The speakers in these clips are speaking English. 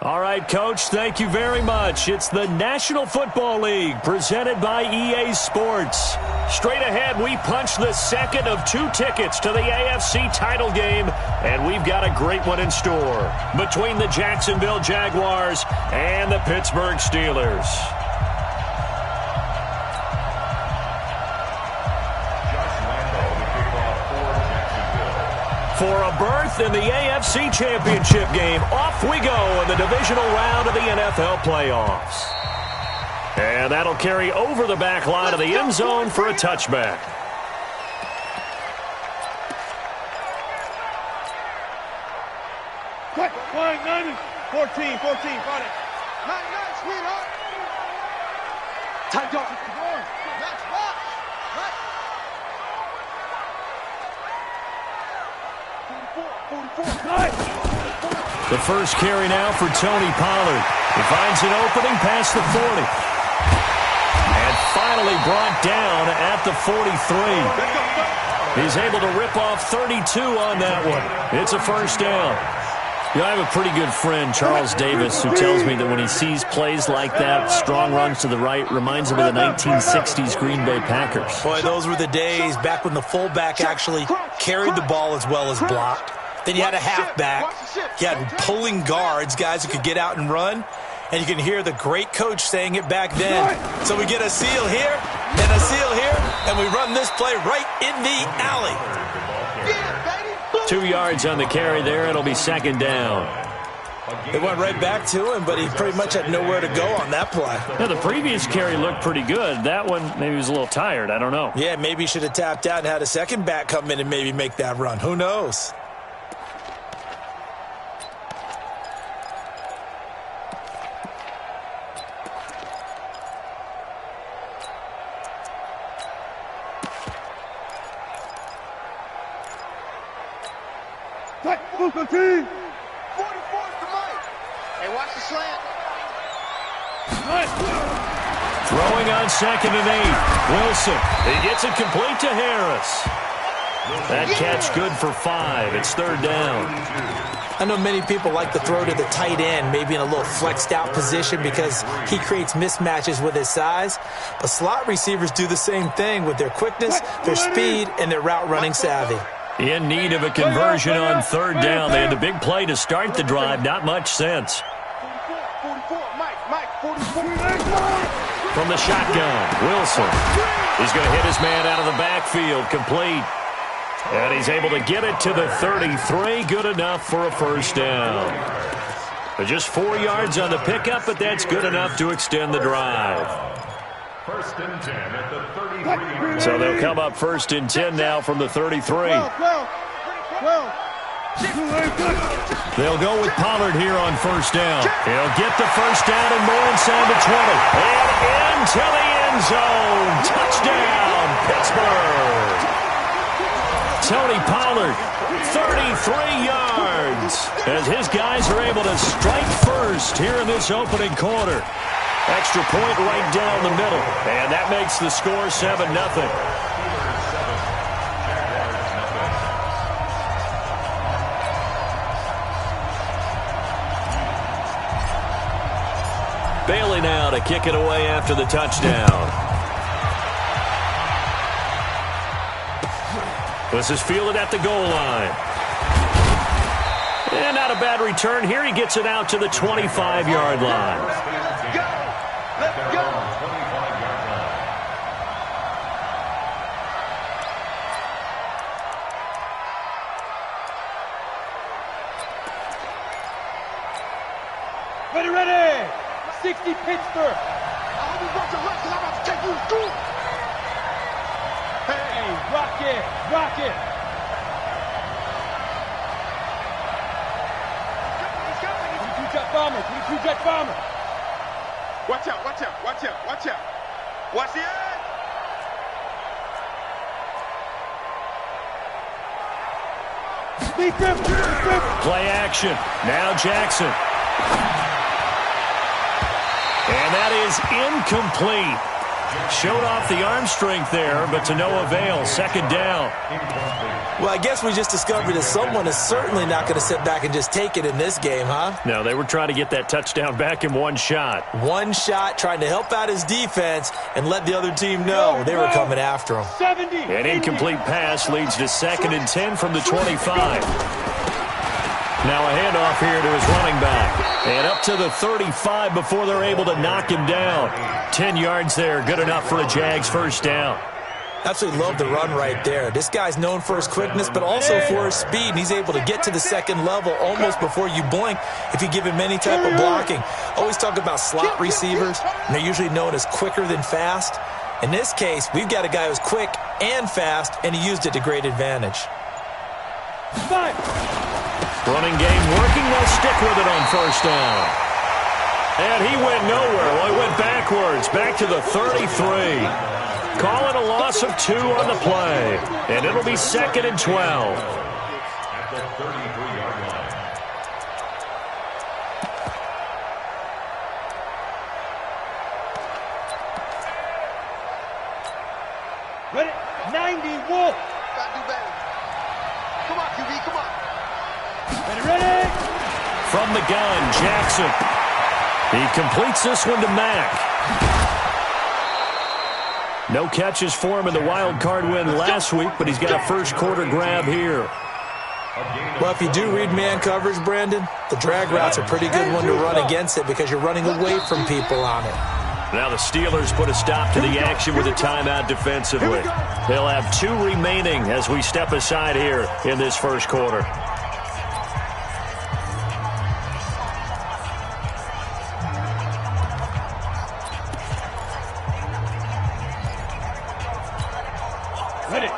All right, Coach, thank you very much. It's the National Football League presented by EA Sports. Straight ahead, we punch the second of 2 tickets to the AFC title game, and we've got a great one in store between the Jacksonville Jaguars and the Pittsburgh Steelers. For a berth in the AFC Championship game, off we go in the divisional round of the NFL playoffs. And that'll carry over the back line of the end zone for a touchback. Quick, 14, got it. 9, sweetheart. Tight dog. Match box. The first carry now for Tony Pollard. He finds an opening past the 40. And finally brought down at the 43. He's able to rip off 32 on that one. It's a first down. You know, I have a pretty good friend, Charles Davis, who tells me that when he sees plays like that, strong runs to the right, reminds him of the 1960s Green Bay Packers. Boy, those were the days back when the fullback actually carried the ball as well as blocked. Then you had a halfback. You had pulling guards, guys who could get out and run. And you can hear the great coach saying it back then. So we get a seal here and a seal here, and we run this play right in the alley. 2 yards on the carry there. It'll be second down. It went right back to him, but he pretty much had nowhere to go on that play. Yeah, the previous carry looked pretty good. That one, maybe he was a little tired. I don't know. Yeah, maybe he should have tapped out and had a second back come in and maybe make that run. Who knows? Hey, watch the slant. Throwing on 2nd and 8. Wilson. He gets it complete to Harris. That catch good for 5. It's third down. I know many people like to throw to the tight end, maybe in a little flexed out position because he creates mismatches with his size. But slot receivers do the same thing with their quickness, their speed, and their route running savvy. In need of a conversion on third down. They had the big play to start the drive. Not much sense. 44. From the shotgun, Wilson. He's going to hit his man out of the backfield. Complete. And he's able to get it to the 33. Good enough for a first down. Just 4 yards on the pickup, but that's good enough to extend the drive. First and 10 at the 33. So they'll come up first and 10 now from the 33. They'll go with Pollard here on first down. He'll get the first down and more inside the 20. And into the end zone. Touchdown, Pittsburgh. Tony Pollard, 33 yards. As his guys are able to strike first here in this opening quarter. Extra point right down the middle. And that makes the score 7-0. Bailey now to kick it away after the touchdown. This is fielded at the goal line. And not a bad return here. He gets it out to the 25-yard line. Let's go. Ready. 60 Pittsburgh. I hope you got your right because I'm about to take you through. Hey, rock it. Jet bomber. Watch out. Watch the edge. Play action. Now Jackson. And that is incomplete. Showed off the arm strength there, but to no avail. Second down. Well, I guess we just discovered that someone is certainly not going to sit back and just take it in this game, huh? No, they were trying to get that touchdown back in one shot. One shot, trying to help out his defense and let the other team know they were coming after him. 70. An incomplete pass leads to 2nd and 10 from the 25. Now a handoff here to his running back. And up to the 35 before they're able to knock him down. 10 yards there, good enough for a Jags first down. Absolutely love the run right there. This guy's known for his quickness, but also for his speed. And he's able to get to the second level almost before you blink if you give him any type of blocking. Always talk about slot receivers, and they're usually known as quicker than fast. In this case, we've got a guy who's quick and fast, and he used it to great advantage. Running game working. They'll stick with it on first down. And he went nowhere. Well, he went backwards, back to the 33. Call it a loss of 2 on the play. And it'll be 2nd and 12. At the 33-yard line. Ready? 90, Wolf. Gotta do better. Come on, QB, come on. Ready? From the gun, Jackson. He completes this one to Mack. No catches for him in the wild card win last week, but he's got a first quarter grab here. Well, if you do read man coverage, Brandon, the drag route's a pretty good one to run against it because you're running away from people on it. Now the Steelers put a stop to the action with a timeout defensively. They'll have 2 remaining as we step aside here in this first quarter. Ready?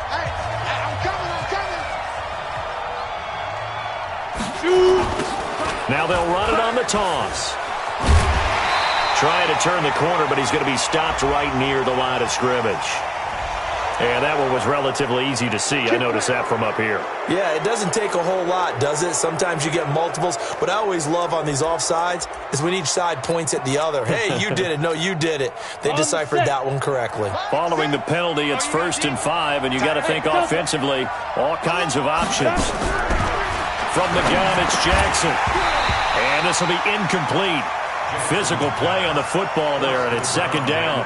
Hey, I'm coming. Shoot. Now they'll run it on the toss. Trying to turn the corner, but he's going to be stopped right near the line of scrimmage. And that one was relatively easy to see. I noticed that from up here. Yeah, it doesn't take a whole lot, does it? Sometimes you get multiples. What I always love on these offsides is when each side points at the other. Hey, you did it. No, you did it. They deciphered that one correctly. Following the penalty, it's 1st and 5, and you got to think offensively, all kinds of options. From the gun, it's Jackson. And this will be incomplete. Physical play on the football there, and it's 2nd down.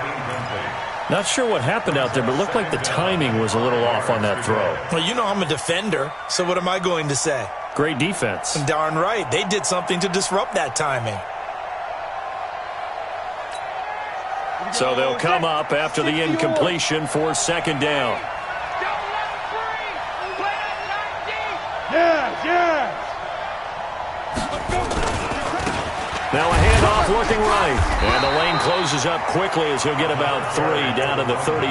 Not sure what happened out there, but it looked like the timing was a little off on that throw. Well, you know I'm a defender, so what am I going to say? Great defense. Darn right. They did something to disrupt that timing. So they'll come up after the incompletion for 2nd down. Yeah. Now a handoff looking right. And the lane closes up quickly as he'll get about 3 down to the 38.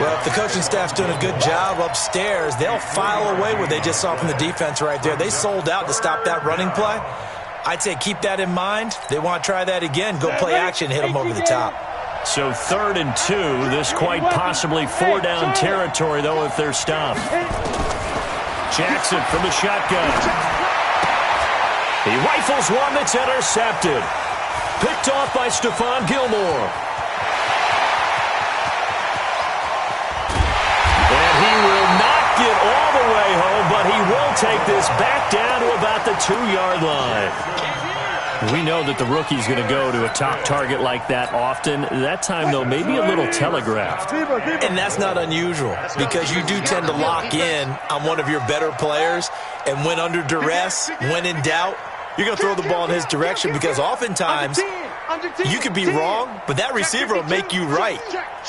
Well, if the coaching staff's doing a good job upstairs, they'll file away what they just saw from the defense right there. They sold out to stop that running play. I'd say keep that in mind. They want to try that again. Go play action, hit them over the top. So 3rd and 2. This quite possibly 4-down territory, though, if they're stopped. Jackson from the shotgun. He rifles one that's intercepted. Picked off by Stephon Gilmore. And he will not get all the way home, but he will take this back down to about the 2-yard line. We know that the rookie's going to go to a top target like that often. That time, though, maybe a little telegraphed. And that's not unusual because you do tend to lock in on one of your better players, and when under duress, when in doubt, you're going to throw the ball in his direction because oftentimes you could be wrong, but that receiver will make you right.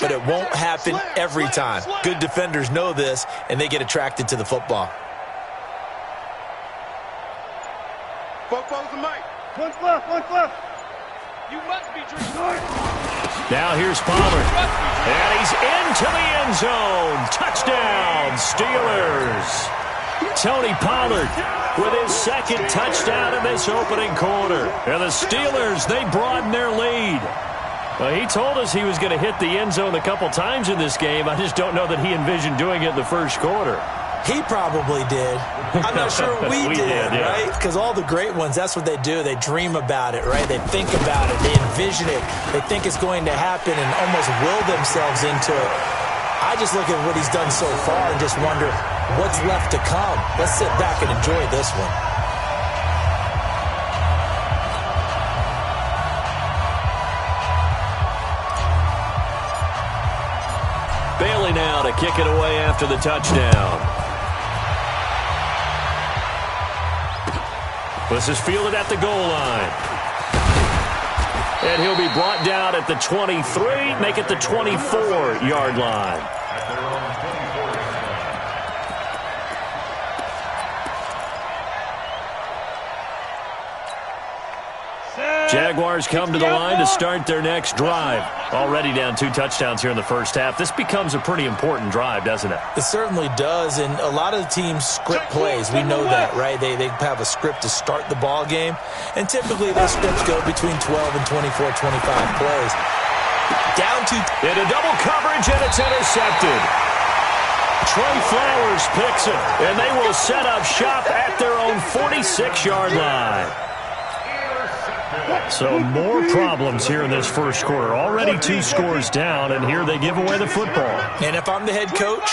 But it won't happen every time. Good defenders know this, and they get attracted to the football. One left. You must be drinking. Now here's Pollard. And he's into the end zone. Touchdown, Steelers. Tony Pollard with his 2nd touchdown in this opening quarter. And the Steelers, they broaden their lead. Well, he told us he was going to hit the end zone a couple times in this game. I just don't know that he envisioned doing it in the first quarter. He probably did. I'm not sure we did, yeah. right? Because all the great ones, that's what they do. They dream about it, right? They think about it. They envision it. They think it's going to happen and almost will themselves into it. I just look at what he's done so far and just wonder what's left to come. Let's sit back and enjoy this one. Bailey now to kick it away after the touchdown. This is fielded at the goal line. And he'll be brought down at the 23, make it the 24-yard line. Jaguars come to the line to start their next drive. Already down 2 touchdowns here in the first half. This becomes a pretty important drive, doesn't it? It certainly does, and a lot of the teams script plays. We know that, right? They have a script to start the ball game, and typically those scripts go between 12 and 24, 25 plays. Down to... Into double coverage, and it's intercepted. Trey Flowers picks it, and they will set up shop at their own 46-yard line. So more problems here in this first quarter. Already 2 scores down, and here they give away the football. And if I'm the head coach,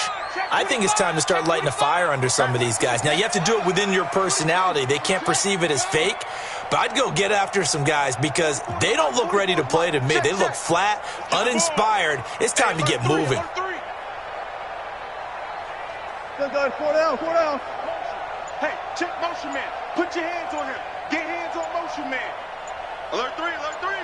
I think it's time to start lighting a fire under some of these guys. Now, you have to do it within your personality. They can't perceive it as fake, but I'd go get after some guys because they don't look ready to play to me. They look flat, uninspired. It's time to get moving. Good, 4 down, 4 down. Hey, check motion man. Put your hands on him. Get hands on motion man. Alert 3, alert 3.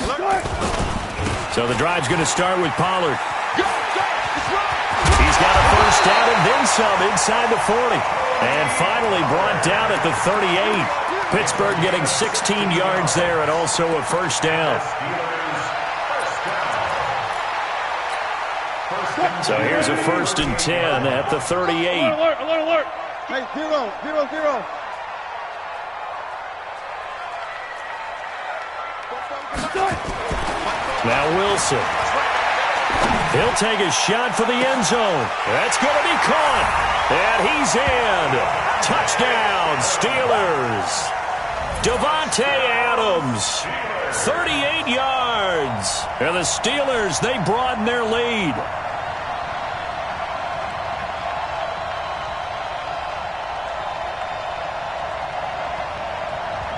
Alert 3. So the drive's going to start with Pollard. He's got a first down and then some inside the 40. And finally brought down at the 38. Pittsburgh getting 16 yards there and also a first down. So here's a 1st and 10 at the 38. Alert, alert, alert. Hey, 0, 0, 0. Now Wilson. He'll take a shot for the end zone. That's going to be caught. And he's in. Touchdown, Steelers. Devontae Adams, 38 yards. And the Steelers, they broaden their lead.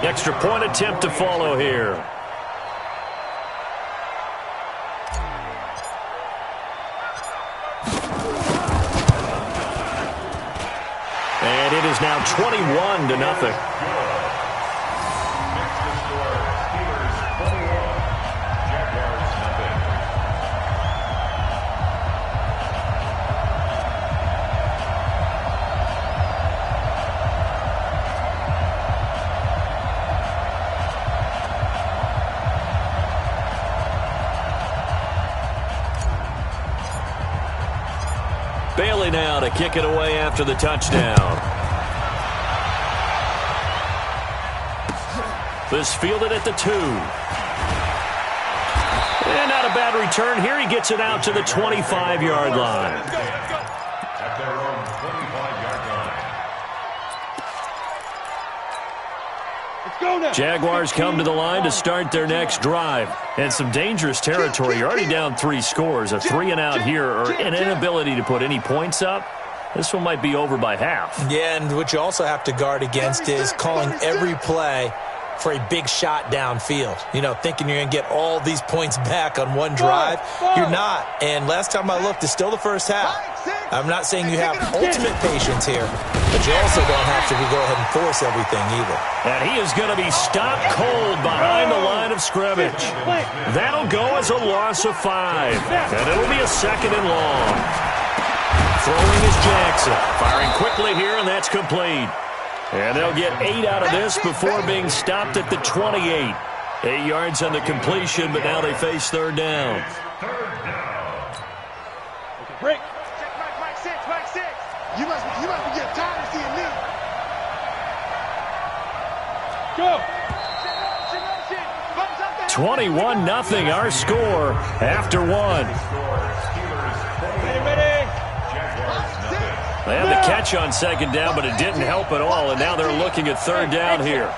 Extra point attempt to follow here. And it is now 21-0. Bailey now to kick it away after the touchdown. This fielded at the 2. And not a bad return here. He gets it out to the 25-yard line. At their own 25-yard line. Jaguars come to the line to start their next drive. And some dangerous territory. You're already down 3 scores. A 3-and-out here or an inability to put any points up. This one might be over by half. Yeah, and what you also have to guard against is calling every play for a big shot downfield. You know, thinking you're going to get all these points back on one drive. You're not. And last time I looked, it's still the first half. I'm not saying you have ultimate patience here, but you also don't have to go ahead and force everything either. And he is going to be stopped cold behind the line of scrimmage. That'll go as a loss of 5. And it'll be a 2nd and long. Throwing is Jackson. Firing quickly here, and that's complete. And they'll get 8 out of this before being stopped at the 28. 8 yards on the completion, but now they face 3rd down. Break. Mike 6. You must be getting tired of seeing me. Go. 21-0 our score after 1. Ready. They have the catch on second down, but it didn't help at all, and now they're looking at third down here.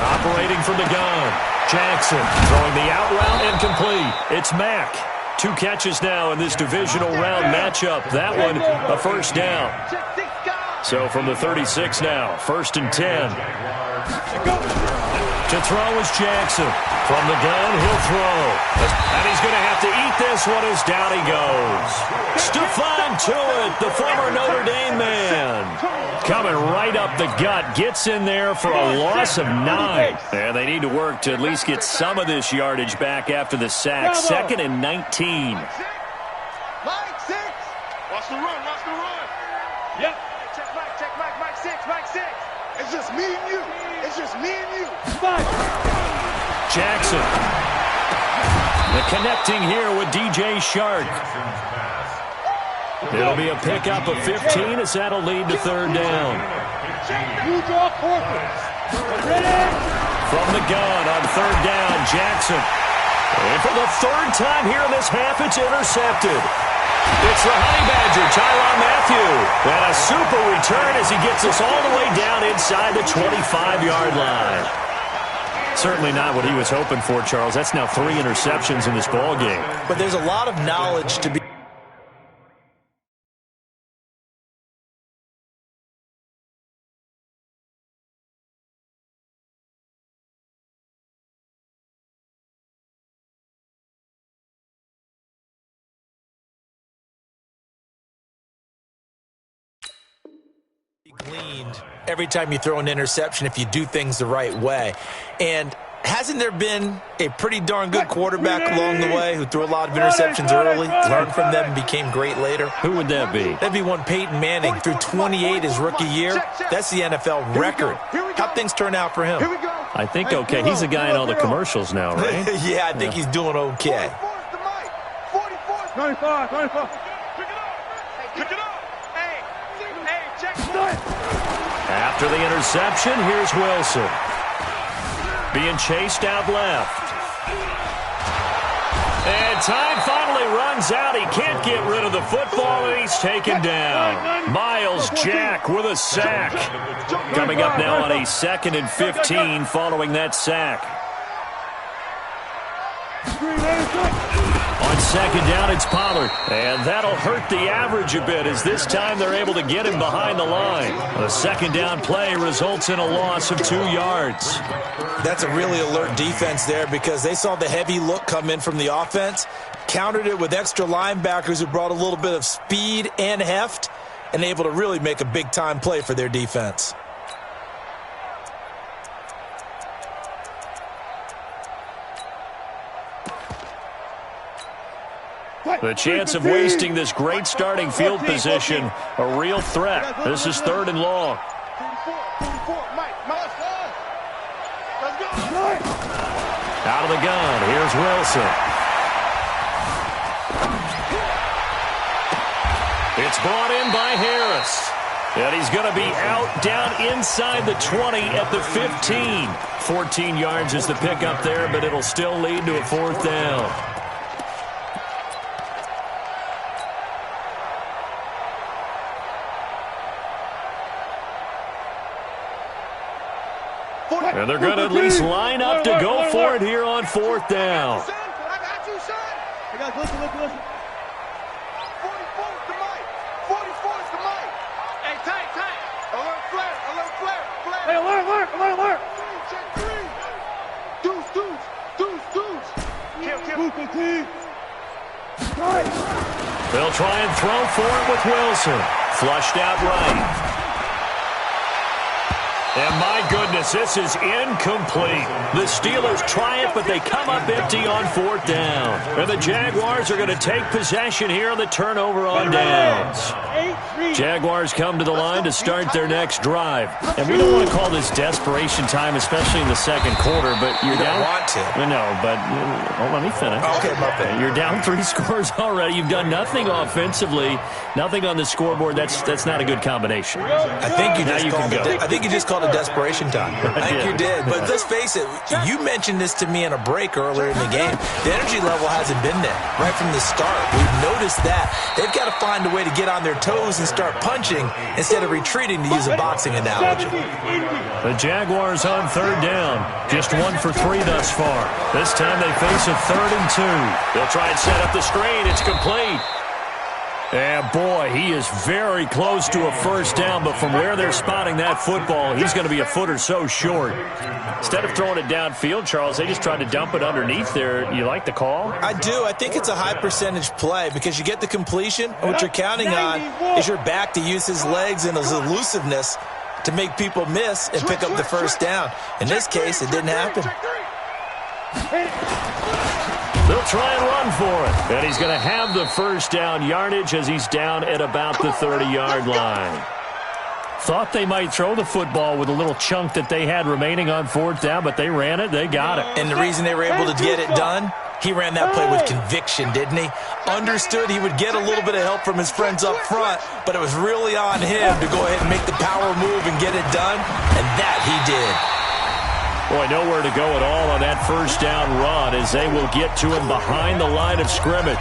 Operating from the gun. Jackson throwing the out route incomplete. It's Mack. 2 catches now in this divisional round matchup. That one, a first down. So from the 36 now, 1st and 10. To throw is Jackson. From the gun, he'll throw. And he's going to have to eat this one as down he goes. Stephon Tuitt, the former Notre Dame man. Coming right up the gut. Gets in there for a loss of 9. And they need to work to at least get some of this yardage back after the sack. 2nd and 19. Line 6. Watch the run. Watch the run. Yep. Check Mike 6. Mike 6. It's just me and you. It's just me and you. Jackson. The connecting here with DJ Shark. It'll be a pickup of 15 as that'll lead to third down. You draw corpus. From the gun on third down, Jackson. And for the 3rd time here in this half, it's intercepted. It's the Honey Badger, Tyrann Mathieu. And a super return as he gets us all the way down inside the 25-yard line. Certainly not what he was hoping for, Charles. That's now 3 interceptions in this ball game. But there's a lot of knowledge to be... gleaned every time you throw an interception if you do things the right way. And hasn't there been a pretty darn good quarterback along the way who threw a lot of interceptions early, learned from them, and became great later? Who would that be? That'd be one Peyton Manning. Threw 28 his rookie year. That's the NFL record. How'd things turn out for him? I think okay. He's a guy in all the commercials now, right? Yeah, I think he's doing okay. 95. Pick it up. Hey, check. After the interception, here's Wilson. Being chased out left. And time finally runs out. He can't get rid of the football, and he's taken down. Myles Jack with a sack. Coming up now on a 2nd and 15 following that sack. On second down, it's Pollard. And that'll hurt the average a bit as this time they're able to get him behind the line. The second down play results in a loss of 2 yards. That's a really alert defense there because they saw the heavy look come in from the offense, countered it with extra linebackers who brought a little bit of speed and heft, and able to really make a big-time play for their defense. The chance of wasting this great starting field position, a real threat. This is 3rd and long. 44, Mike, let's go. Out of the gun, here's Wilson. It's brought in by Harris. And he's going to be out down inside the 20 at the 15. 14 yards is the pickup there, but it'll still lead to a 4th down. And they're going to at least line up to go for it here on 4th down. I got you, son. Listen. 44's the Mike. 44's the Mike. Hey, tight. Alert flare. Hey, alert. Check 3. Deuce. Kill. They'll try and throw for it with Wilson. Flushed out right. And my goodness, this is incomplete. The Steelers triumph, but they come up empty on 4th down. And the Jaguars are going to take possession here on the turnover on downs. Jaguars come to the line to start their next drive. And we don't want to call this desperation time, especially in the 2nd quarter, but you're down. Want to. No, but let me finish. Okay, my bad. You're down 3 scores already. You've done nothing offensively, nothing on the scoreboard. That's not a good combination. I think you just called a desperation vacation time. I think you did. But let's face it, you mentioned this to me in a break earlier in the game. The energy level hasn't been there right from the start. We've noticed that. They've got to find a way to get on their toes and start punching instead of retreating, to use a boxing analogy. The Jaguars on third down. Just 1 for 3 thus far. This time they face a 3rd and 2. They'll try and set up the screen. It's complete. And boy, he is very close to a first down, but from where they're spotting that football, he's going to be a foot or so short. Instead of throwing it downfield, Charles, they just tried to dump it underneath there. You like the call? I do. I think it's a high-percentage play because you get the completion, and what you're counting on is your back to use his legs and his elusiveness to make people miss and pick up the first down. In this case, it didn't happen. They'll try and run for it. And he's going to have the first down yardage as he's down at about the 30-yard line. Thought they might throw the football with a little chunk that they had remaining on 4th down, but they ran it. They got it. And the reason they were able to get it done, he ran that play with conviction, didn't he? Understood he would get a little bit of help from his friends up front, but it was really on him to go ahead and make the power move and get it done, and that he did. Boy, nowhere to go at all on that first down run as they will get to him behind the line of scrimmage.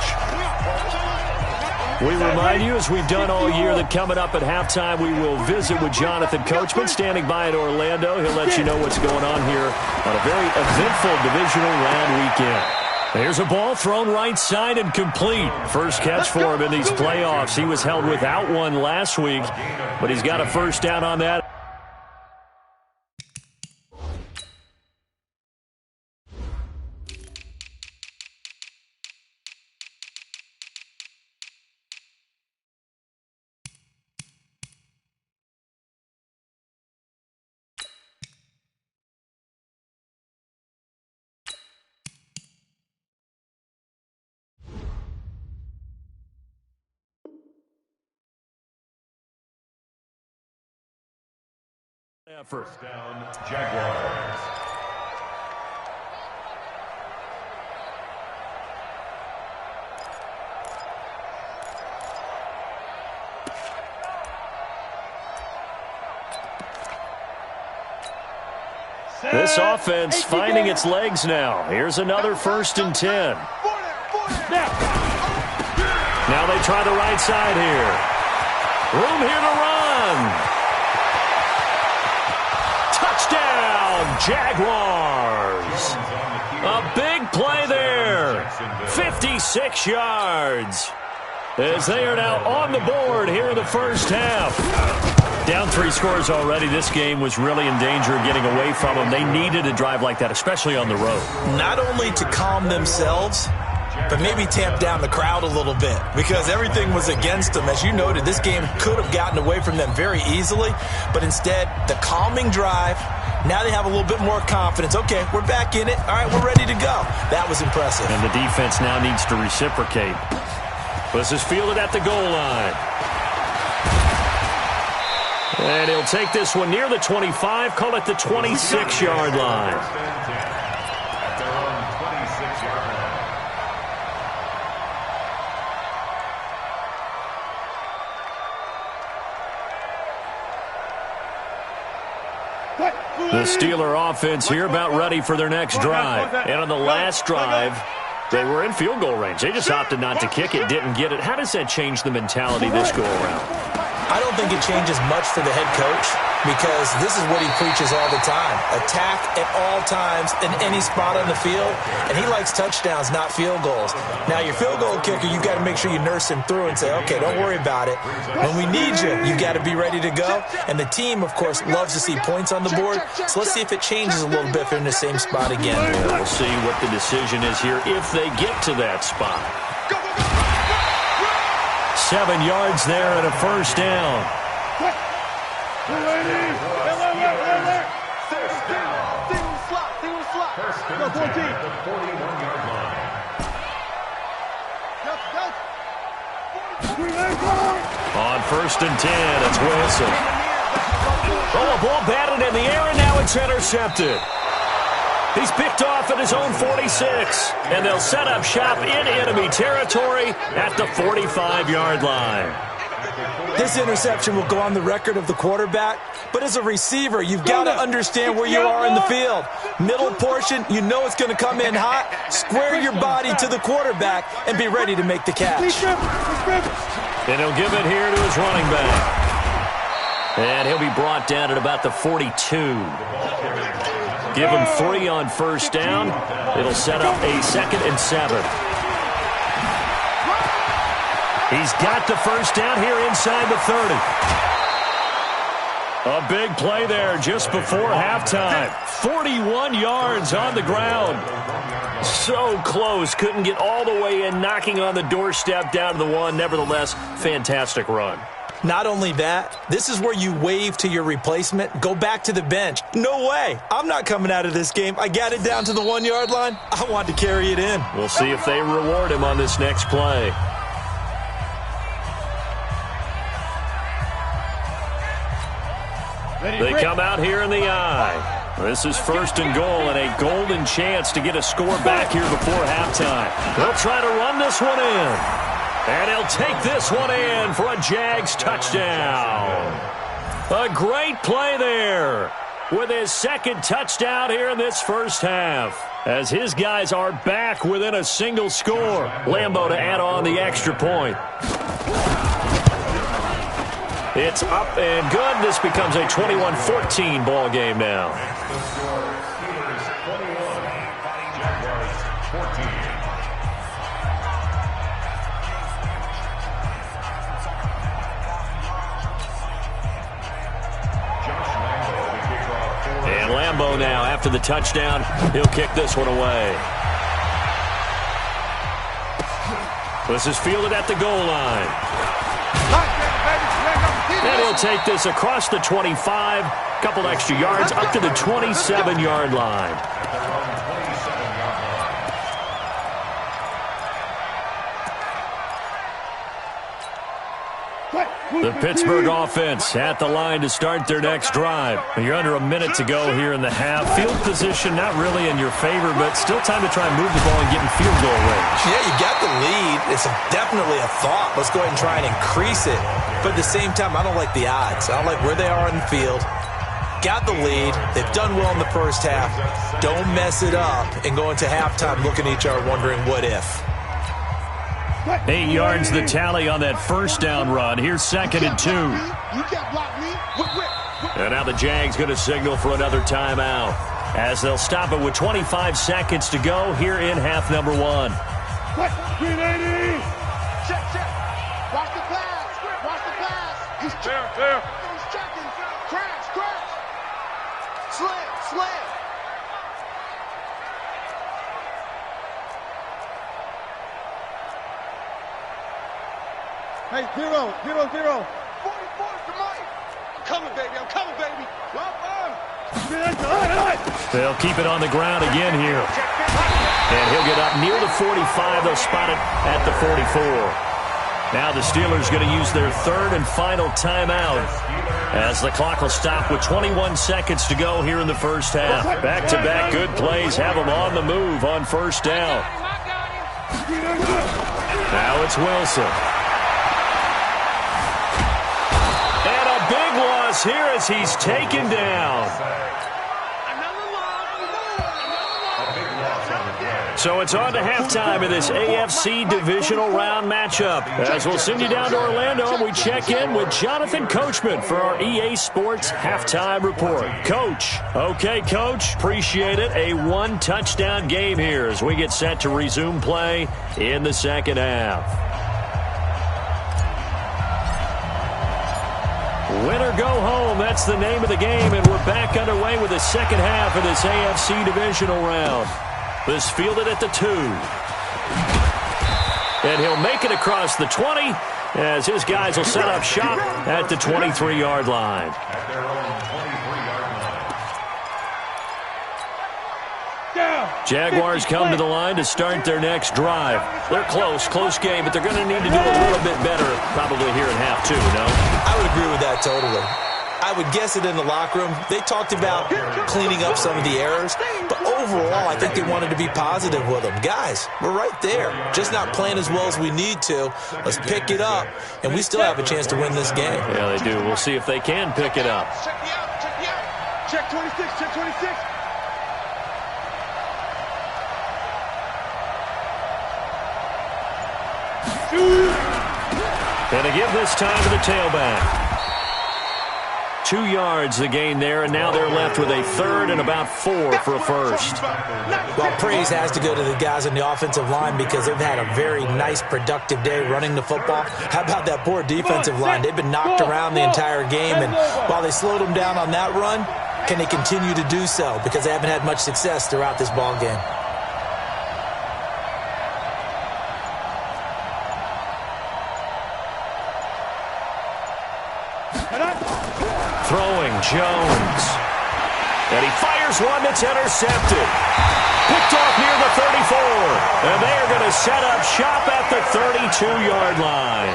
We remind you, as we've done all year, that coming up at halftime, we will visit with Jonathan Coachman standing by in Orlando. He'll let you know what's going on here on a very eventful divisional round weekend. There's a ball thrown right side and complete. First catch for him in these playoffs. He was held without one last week, but he's got a first down on that. First down, Jaguars. This offense finding its legs now. Here's another 1st and 10. Now they try the right side here. Room here to run. Touchdown, Jaguars. A big play there. 56 yards. As they are now on the board here in the first half. Down 3 scores already. This game was really in danger of getting away from them. They needed a drive like that, especially on the road. Not only to calm themselves, but maybe tamp down the crowd a little bit because everything was against them. As you noted, this game could have gotten away from them very easily, but instead, the calming drive, now they have a little bit more confidence. Okay, we're back in it. All right, we're ready to go. That was impressive. And the defense now needs to reciprocate. This is fielded at the goal line. And he'll take this one near the 25, call it the 26-yard line. The Steeler offense here about ready for their next drive. And on the last drive, they were in field goal range. They just opted not to kick it, didn't get it. How does that change the mentality this go-around? I don't think it changes much for the head coach because this is what he preaches all the time. Attack at all times in any spot on the field, and he likes touchdowns, not field goals. Now, your field goal kicker, you've got to make sure you nurse him through and say, okay, don't worry about it. When we need you, you've got to be ready to go. And the team, of course, loves to see points on the board, so let's see if it changes a little bit if they're in the same spot again. Yeah, we'll see what the decision is here if they get to that spot. 7 yards there and a first down. On 1st and 10, it's Wilson. Oh, a ball batted in the air, and now it's intercepted. He's picked off at his own 46, and they'll set up shop in enemy territory at the 45-yard line. This interception will go on the record of the quarterback, but as a receiver, you've got to understand where you are in the field. Middle portion, you know it's going to come in hot. Square your body to the quarterback and be ready to make the catch. And he'll give it here to his running back. And he'll be brought down at about the 42. Give him 3 on first down. It'll set up a 2nd and 7. He's got the first down here inside the 30. A big play there just before halftime. 41 yards on the ground. So close. Couldn't get all the way in, knocking on the doorstep down to the 1. Nevertheless, fantastic run. Not only that, this is where you wave to your replacement, go back to the bench. No way. I'm not coming out of this game. I got it down to the 1-yard line. I want to carry it in. We'll see if they reward him on this next play. They come out here in the eye. This is 1st and goal and a golden chance to get a score back here before halftime. They'll try to run this one in. And he'll take this one in for a Jags touchdown. A great play there with his 2nd touchdown here in this first half. As his guys are back within a single score. Lambo to add on the extra point. It's up and good. This becomes a 21-14 ball game now. And Lambo now, after the touchdown, he'll kick this one away. This is fielded at the goal line. And he'll take this across the 25, couple extra yards, up to the 27-yard line. The Pittsburgh offense at the line to start their next drive. You're under a minute to go here in the half. Field position not really in your favor, but still time to try and move the ball and get in field goal range. Yeah, you got the lead. It's definitely a thought. Let's go ahead and try and increase it. But at the same time, I don't like the odds. I don't like where they are on the field. Got the lead. They've done well in the first half. Don't mess it up and go into halftime looking at each other wondering what if. 8 yards the tally on that first down run. Here's 2nd and 2. And now the Jags going to signal for another timeout as they'll stop it with 25 seconds to go here in half number 1. Check. Watch the pass. He's checking. He's checking. Crash. Slam. Hey, 0. 44 to Mike. I'm coming, baby. They'll keep it on the ground again here. And he'll get up near the 45. They'll spot it at the 44. Now the Steelers going to use their 3rd and final timeout as the clock will stop with 21 seconds to go here in the first half. Back-to-back good plays have them on the move on first down. Now it's Wilson. Big loss here as he's taken down. So it's on to halftime in this AFC divisional round matchup. As we'll send you down to Orlando and we check in with Jonathan Coachman for our EA Sports halftime report. Coach. Okay, Coach. Appreciate it. A 1-touchdown game here as we get set to resume play in the second half. Win or go home, that's the name of the game, and we're back underway with the second half of this AFC divisional round. This fielded at the 2. And he'll make it across the 20 as his guys will set up shop at the 23-yard line. Jaguars come to the line to start their next drive. They're close game, but they're going to need to do a little bit better probably here in half 2, no? I would agree with that totally. I would guess it in the locker room. They talked about cleaning up some of the errors, but overall, I think they wanted to be positive with them. Guys, we're right there, just not playing as well as we need to. Let's pick it up, and we still have a chance to win this game. Yeah, they do. We'll see if they can pick it up. Check me out. Check me out. Check 26. Check 26. Gonna give this time to the tailback. 2 yards the gain there, and now they're left with a third and about 4 for a first. Well, praise has to go to the guys on the offensive line because they've had a very nice, productive day running the football. How about that poor defensive line? They've been knocked around the entire game, and while they slowed them down on that run, can they continue to do so? Because they haven't had much success throughout this ball game. Throwing Jones. And he fires one that's intercepted. Picked off near the 34. And they're going to set up shop at the 32-yard line.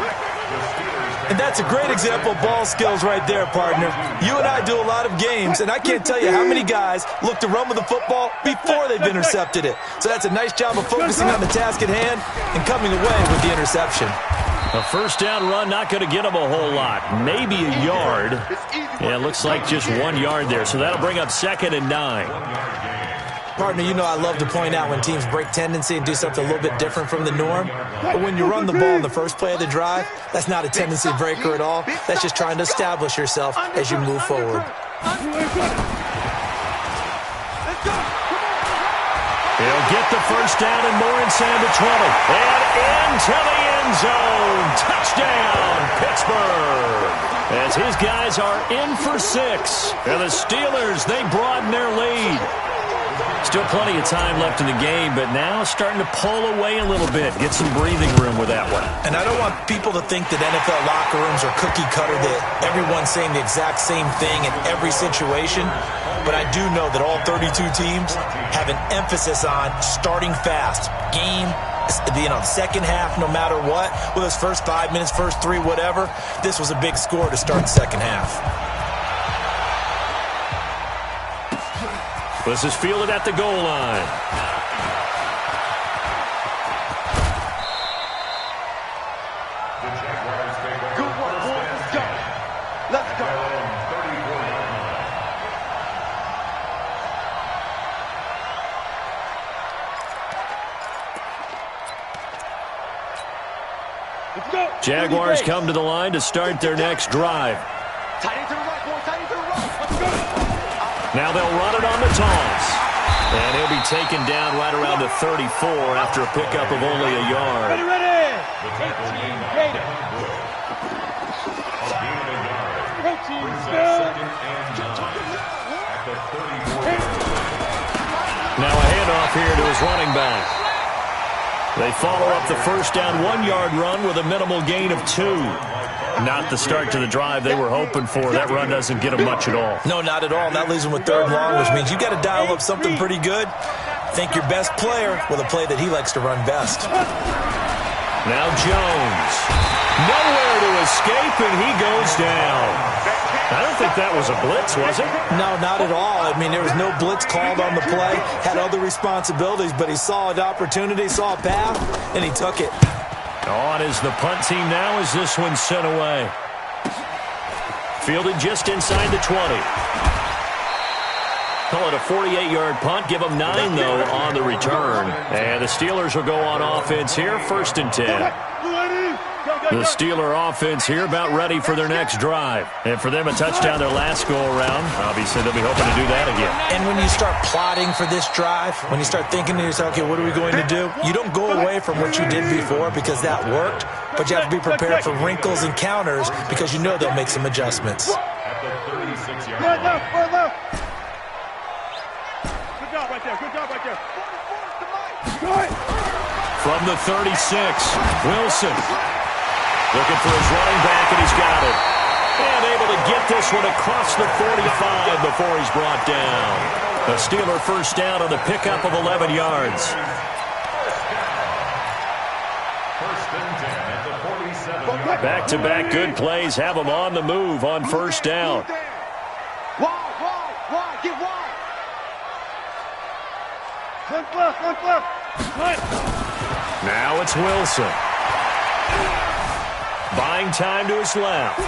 And that's a great example of ball skills right there, partner. You and I do a lot of games, and I can't tell you how many guys look to run with the football before they've intercepted it. So that's a nice job of focusing on the task at hand and coming away with the interception. A first down run, not going to get them a whole lot. Maybe a yard. Yeah, it looks like just 1 yard there. So that'll bring up 2nd and 9. Partner, you know I love to point out when teams break tendency and do something a little bit different from the norm. But when you run the ball in the first play of the drive, that's not a tendency breaker at all. That's just trying to establish yourself as you move forward. He'll get the first down and more inside the 20. And into the end zone. Touchdown, Pittsburgh. As his guys are in for 6. And the Steelers, they broaden their lead. Still plenty of time left in the game, but now starting to pull away a little bit. Get some breathing room with that one. And I don't want people to think that NFL locker rooms are cookie cutter, that everyone's saying the exact same thing in every situation. But I do know that all 32 teams have an emphasis on starting fast. Game, second half, no matter what. Whether it's first 5 minutes, first 3, whatever. This was a big score to start the second half. This is fielded at the goal line. Good work, boys. Let's go. Let's go. Let's go. Jaguars come to the line to start their next drive. Tight end to the right, boys. Tight end to the right. Let's go. Now they'll run it on the toss. And he'll be taken down right around the 34 after a pickup of only a yard. Ready, ready. 18, Gator. Now a handoff here to his running back. They follow up the first down 1 yard run with a minimal gain of 2. Not the start to the drive they were hoping for. That run doesn't get them much at all. No, not at all. That leaves them with 3rd and long, which means you got to dial up something pretty good. Think your best player with a play that he likes to run best. Now Jones. Nowhere to escape, and he goes down. I don't think that was a blitz, was it? No, not at all. I mean, there was no blitz called on the play. Had other responsibilities, but he saw an opportunity, saw a path, and he took it. On is the punt team now as this one's sent away. Fielded just inside the 20. Call it a 48-yard punt. Give them 9, though, on the return. And the Steelers will go on offense here, 1st and 10. The Steeler offense here about ready for their next drive. And for them, a touchdown their last go-around. Obviously, they'll be hoping to do that again. And when you start plotting for this drive, when you start thinking to yourself, okay, what are we going to do? You don't go away from what you did before because that worked, but you have to be prepared for wrinkles and counters because you know they'll make some adjustments. At the 36-yard Right line. left, right left. Good job right there. Good job right there. Good. From the 36, Wilson. Looking for his running back, and he's got it. And able to get this one across the 45 before he's brought down. A Steeler first down on the pickup of 11 yards. First and 10 at the 47-yard line. Back-to-back good plays have them on the move on first down. Wide, get wide. Look left. Now it's Wilson. Buying time to his left.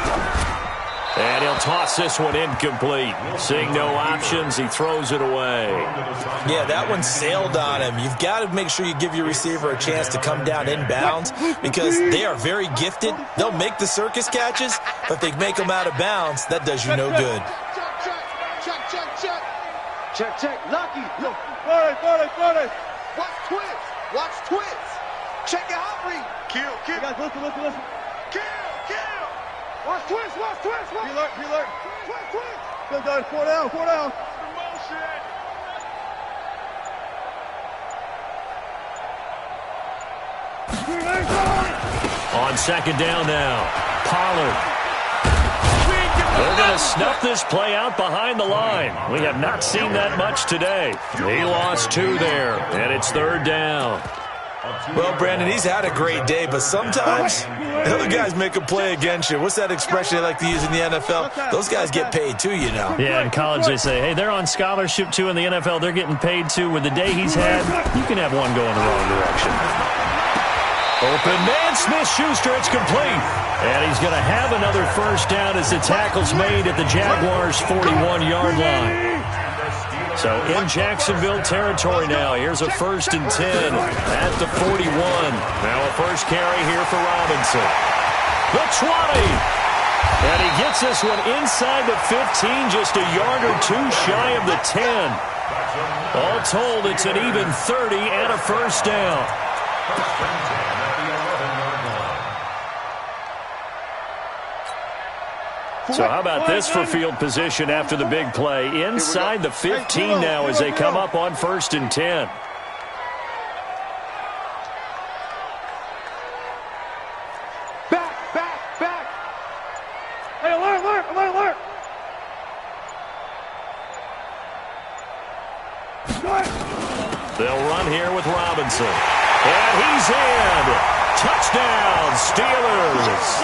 And he'll toss this one incomplete. Seeing no options, he throws it away. Yeah, that one sailed on him. You've got to make sure you give your receiver a chance to come down inbounds because they are very gifted. They'll make the circus catches, but if they make them out of bounds, that does you no good. Check. Lucky. Forward. Watch twist. Check your hot read. Kill. Guys, listen. Kill. Watch twist. Be alert. Twist. Good, guys. 4 down. On second down now, Pollard. They're going to snuff this play out behind the line. We have not seen that much today. He lost 2 there, and it's third down. Well, Brandon, he's had a great day, but sometimes the other guys make a play against you. What's that expression they like to use in the NFL? Those guys get paid too, you know. Yeah, in college they say, hey, they're on scholarship too. In the NFL, they're getting paid too. With the day he's had, you can have one go in the wrong direction. Open man, Smith-Schuster, it's complete. And he's going to have another first down as the tackle's made at the Jaguars' 41-yard line. So in Jacksonville territory now. Here's a 1st and 10 at the 41. Now a first carry here for Robinson. The 20. And he gets this one inside the 15, just a yard or 2 shy of the 10. All told, it's an even 30 and a first down. So how about this for field position after the big play? Inside the 15 now as they come up on 1st and 10. Back. Hey, alert. They'll run here with Robinson. And he's in. Touchdown, Steelers.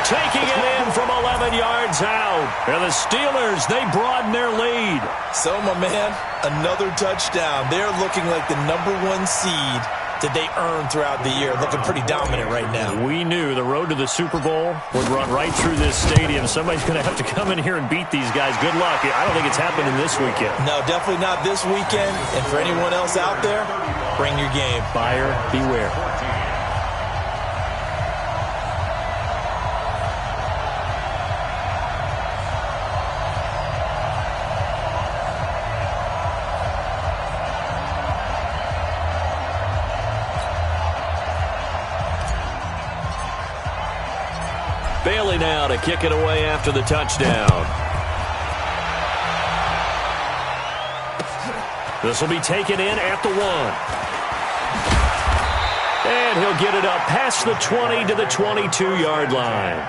Taking it in from 11 yards out. And the Steelers, they broaden their lead. So, my man, another touchdown. They're looking like the #1 seed that they earned throughout the year. Looking pretty dominant right now. We knew the road to the Super Bowl would run right through this stadium. Somebody's going to have to come in here and beat these guys. Good luck. I don't think it's happening this weekend. No, definitely not this weekend. And for anyone else out there, bring your game. Buyer beware. Bailey now to kick it away after the touchdown. This will be taken in at the 1. And he'll get it up past the 20 to the 22-yard line.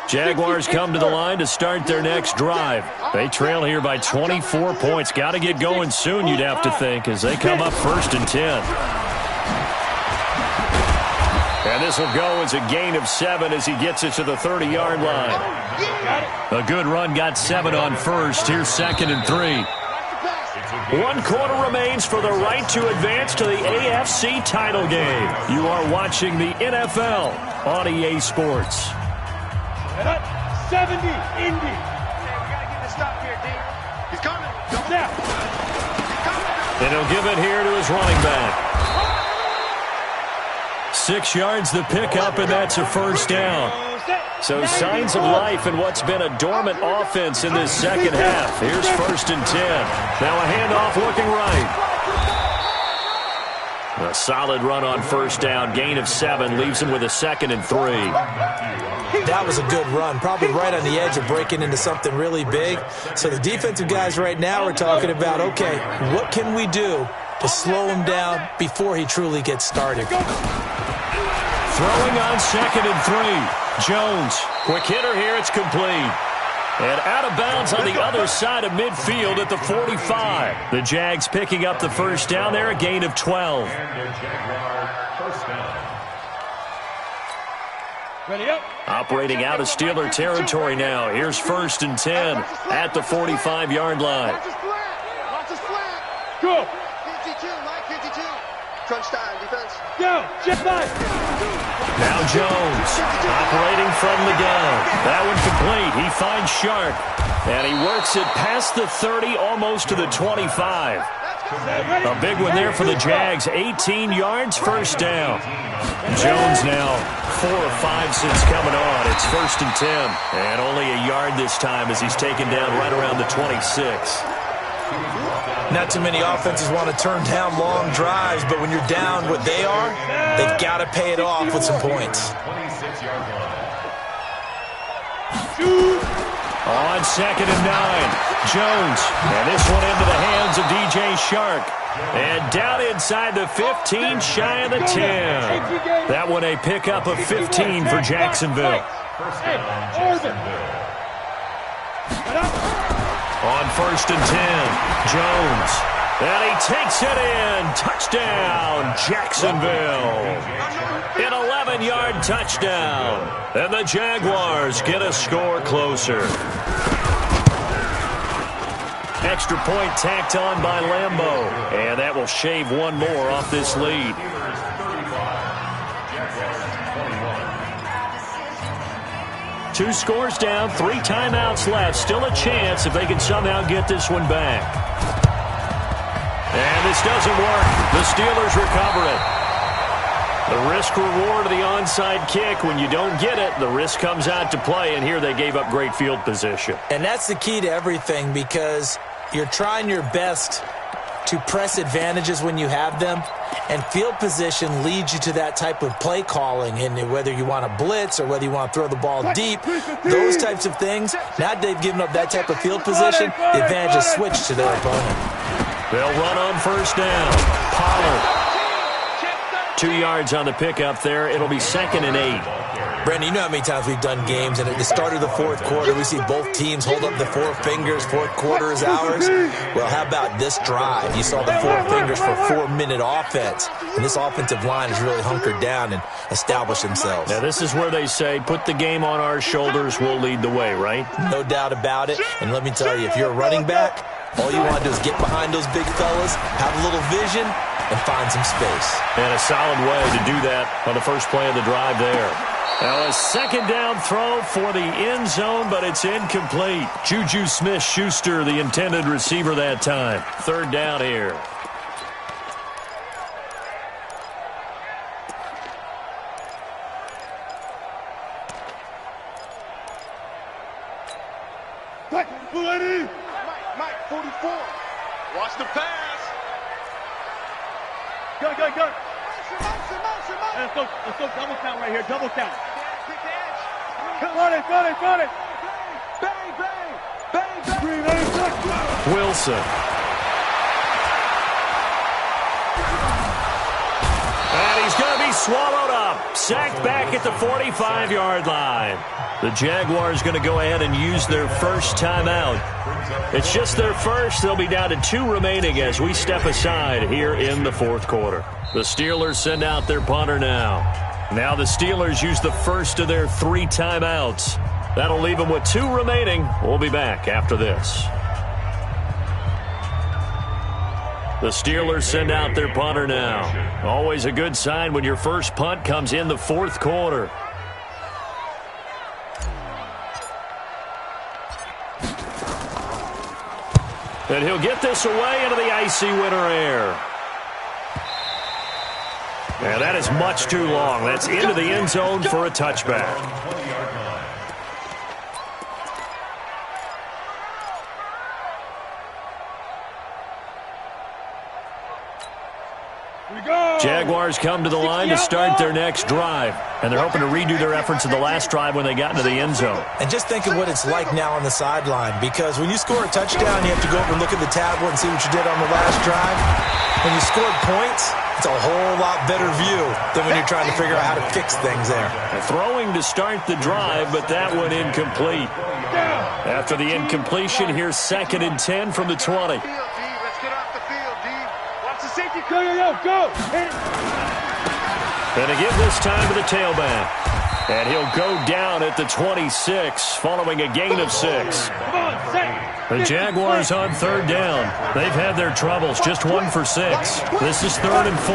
Jaguars come to the line to start their next drive. They trail here by 24 points. Got to get going soon, you'd have to think, as they come up 1st and 10. And this will go as a gain of 7 as he gets it to the 30-yard line. A good run, got 7 on first. Here's 2nd and 3. 1 quarter remains for the right to advance to the AFC title game. You are watching the NFL on EA Sports. 70, Indy. We gotta get this stop here, D. He's coming. Now. And he'll give it here to his running back. 6 yards the pickup, and that's a first down. So signs of life in what's been a dormant offense in this second half. Here's 1st and 10. Now a handoff looking right. A solid run on first down. Gain of 7 leaves him with a 2nd and 3. That was a good run, probably right on the edge of breaking into something really big. So the defensive guys right now are talking about, okay, what can we do to slow him down before he truly gets started? Throwing on 2nd and 3. Jones, quick hitter here, it's complete. And out of bounds on the other side of midfield at the 45. The Jags picking up the first down there, a gain of 12. And a Jaguar first down. Operating out of Steeler territory now. Here's 1st and 10 at the 45-yard line. Watch his flat. Watch his flat. Go. 52, Mike, 52. Crunch time, defense. Go. Jet back. Now Jones operating from the gun. That one complete. He finds Sharp. And he works it past the 30, almost to the 25. A big one there for the Jags. 18 yards, first down. Jones now 4 of 5 since coming on. It's 1st and 10. And only a yard this time as he's taken down right around the 26. Not too many offenses want to turn down long drives, but when you're down what they are, they've got to pay it off with some points. 26-yard line. On 2nd and 9, Jones. And this one into the hands of DJ Shark. And down inside the 15, shy of the 10. That one a pickup of 15 for Jacksonville. First down, Jacksonville. On 1st and 10, Jones. And he takes it in. Touchdown, Jacksonville. An 11-yard touchdown. And the Jaguars get a score closer. Extra point tacked on by Lambeau. And that will shave one more off this lead. Two scores down, 3 timeouts left. Still a chance if they can somehow get this one back. And this doesn't work. The Steelers recover it. The risk-reward of the onside kick. When you don't get it, the risk comes out to play, and here they gave up great field position. And that's the key to everything, because you're trying your best to press advantages when you have them, and field position leads you to that type of play calling. And whether you want to blitz or whether you want to throw the ball deep, those types of things, now they've given up that type of field position, the advantage is switched to their opponent. They'll run on first down. Pollard. 2 yards on the pickup there. It'll be 2nd and 8. Brandon, you know how many times we've done games, and at the start of the fourth quarter, we see both teams hold up the 4 fingers, fourth quarter is ours. Well, how about this drive? You saw the 4 fingers for 4-minute offense, and this offensive line has really hunkered down and established themselves. Now, this is where they say, put the game on our shoulders, we'll lead the way, right? No doubt about it, and let me tell you, if you're a running back, all you want to do is get behind those big fellas, have a little vision, and find some space. And a solid way to do that on the first play of the drive there. Now a 2nd down throw for the end zone, but it's incomplete. Juju Smith-Schuster, the intended receiver that time. 3rd down here. Mike, 44. Watch the pass. Go. Motion. Let's go double count right here. Double count. Quick edge. Got it. Bang. Wilson. And he's going to be swallowed up. Sacked back at the 45-yard line. The Jaguars going to go ahead and use their first timeout. It's just their first. They'll be down to 2 remaining as we step aside here in the fourth quarter. The Steelers send out their punter now. Now the Steelers use the first of their 3 timeouts. That'll leave them with 2 remaining. We'll be back after this. The Steelers send out their punter now. Always a good sign when your first punt comes in the fourth quarter. And he'll get this away into the icy winter air. And that is much too long. That's into the end zone for a touchback. Jaguars come to the line to start their next drive. And they're hoping to redo their efforts of the last drive when they got into the end zone. And just think of what it's like now on the sideline, because when you score a touchdown, you have to go up and look at the tablet and see what you did on the last drive. When you scored points, It's a whole lot better view than when you're trying to figure out how to fix things there. Throwing to start the drive, but that one incomplete. After the incompletion, here's 2nd and 10 from the 20. Let's get off the field, D. Watch the safety. Go. And to give this time to the tailback. And he'll go down at the 26, following a gain of 6. The Jaguars on 3rd down. They've had their troubles, just 1 for 6. This is 3rd and 4.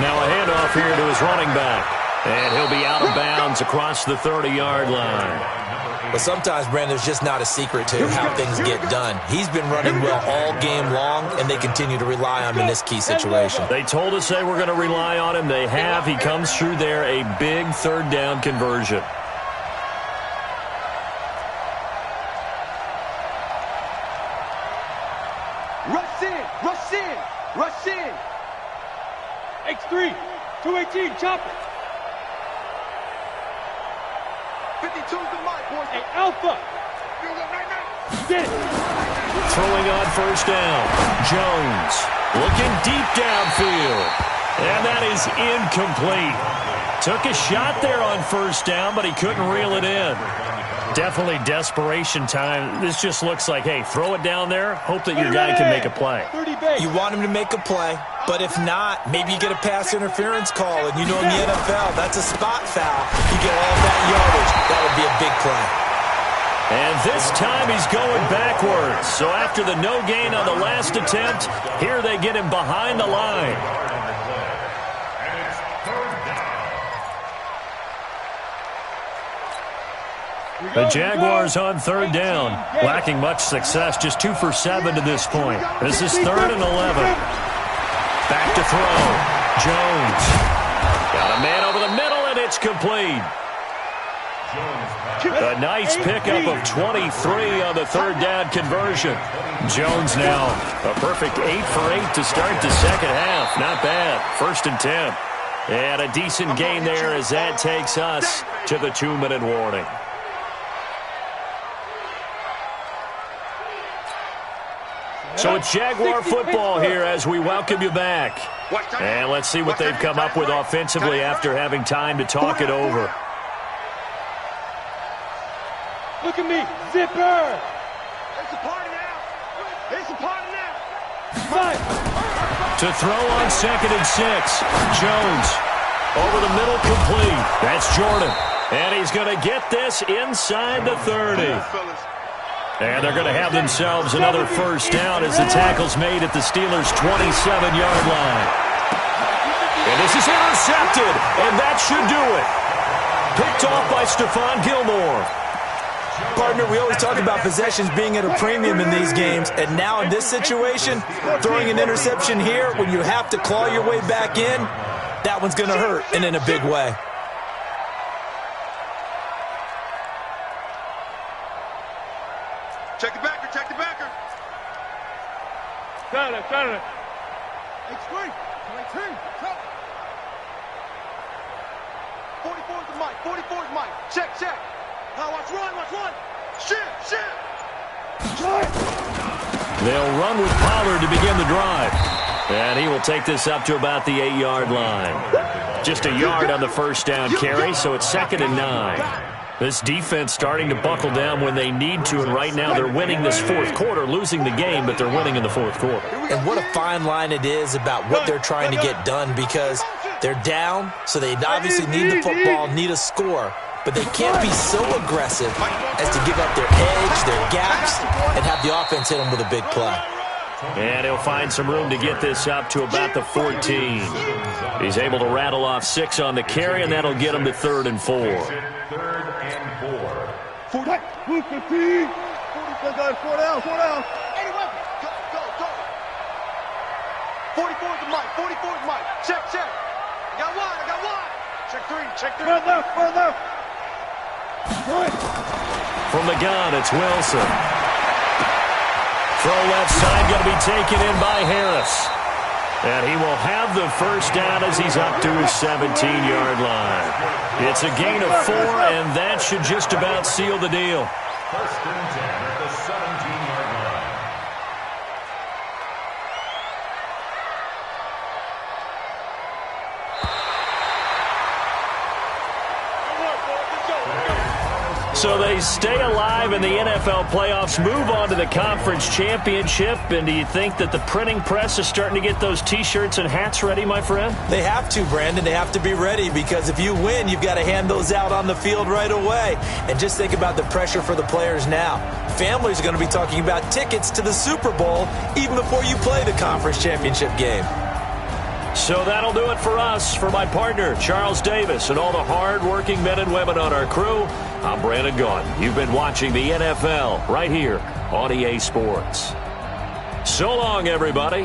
Now a handoff here to his running back. And he'll be out of bounds across the 30-yard line. But sometimes, Brandon, there's just not a secret to how things get done. He's been running well all game long, and they continue to rely on him in this key situation. They told us they were going to rely on him. They have. He comes through there, a big 3rd down conversion. Rush in. X3, 218, chop it. 52's the mic, boys. Hey, Alpha. Get it. Throwing on 1st down. Jones looking deep downfield. And that is incomplete. Took a shot there on 1st down, but he couldn't reel it in. Definitely desperation time. This just looks like, hey, throw it down there, hope that your guy can make a play. You want him to make a play, but if not, maybe you get a pass interference call, and you know in the NFL, that's a spot foul. You get all that yardage. That would be a big play. And this time he's going backwards. So after the no gain on the last attempt, here they get him behind the line. The Jaguars on 3rd down, lacking much success, just 2 for 7 to this point. This is 3rd and 11. Back to throw. Jones. Got a man over the middle, and it's complete. A nice pickup of 23 on the 3rd down conversion. Jones now a perfect 8 for 8 to start the 2nd half. Not bad. 1st and 10. And a decent gain there as that takes us to the 2-minute warning. So it's Jaguar football here as we welcome you back. And let's see what they've come up with offensively after having time to talk it over. Look at me, zipper. It's a party now. It's a party now. Five. To throw on 2nd and 6. Jones over the middle, complete. That's Jordan. And he's going to get this inside the 30. And they're going to have themselves another 1st down as the tackle's made at the Steelers' 27-yard line. And this is intercepted, and that should do it. Picked off by Stephon Gilmore. Partner, we always talk about possessions being at a premium in these games, and now in this situation, throwing an interception here when you have to claw your way back in, that one's going to hurt, and in a big way. Check the backer, check the backer. Got it. X3, 22, 44's the mic, 44's mic. Check. Now watch run. Shit. They'll run with Pollard to begin the drive. And he will take this up to about the 8-yard line. Just a yard on the 1st down carry, so it's 2nd and 9. This defense starting to buckle down when they need to, and right now they're winning this 4th quarter, losing the game, but they're winning in the 4th quarter. And what a fine line it is about what they're trying to get done, because they're down, so they obviously need the football, need a score, but they can't be so aggressive as to give up their edge, their gaps, and have the offense hit them with a big play. And he'll find some room to get this up to about the 14. He's able to rattle off 6 on the carry, and that'll get him to 3rd and 4. 3rd and 4. 4 down. 4 down. Any weapon. Go. 44's the mic, 44's mic. Check. I got one. Check 3. Run left. From the gun, it's Wilson. Throw left side, going to be taken in by Harris. And he will have the 1st down as he's up to his 17-yard line. It's a gain of 4, and that should just about seal the deal. 1st and 10 at the 17-yard line. So they stay alive in the NFL playoffs, move on to the conference championship, and do you think that the printing press is starting to get those T-shirts and hats ready, my friend? They have to, Brandon. They have to be ready because if you win, you've got to hand those out on the field right away. And just think about the pressure for the players now. Families are going to be talking about tickets to the Super Bowl even before you play the conference championship game. So that'll do it for us. For my partner, Charles Davis, and all the hard-working men and women on our crew, I'm Brandon Gaudin. You've been watching the NFL right here on EA Sports. So long, everybody.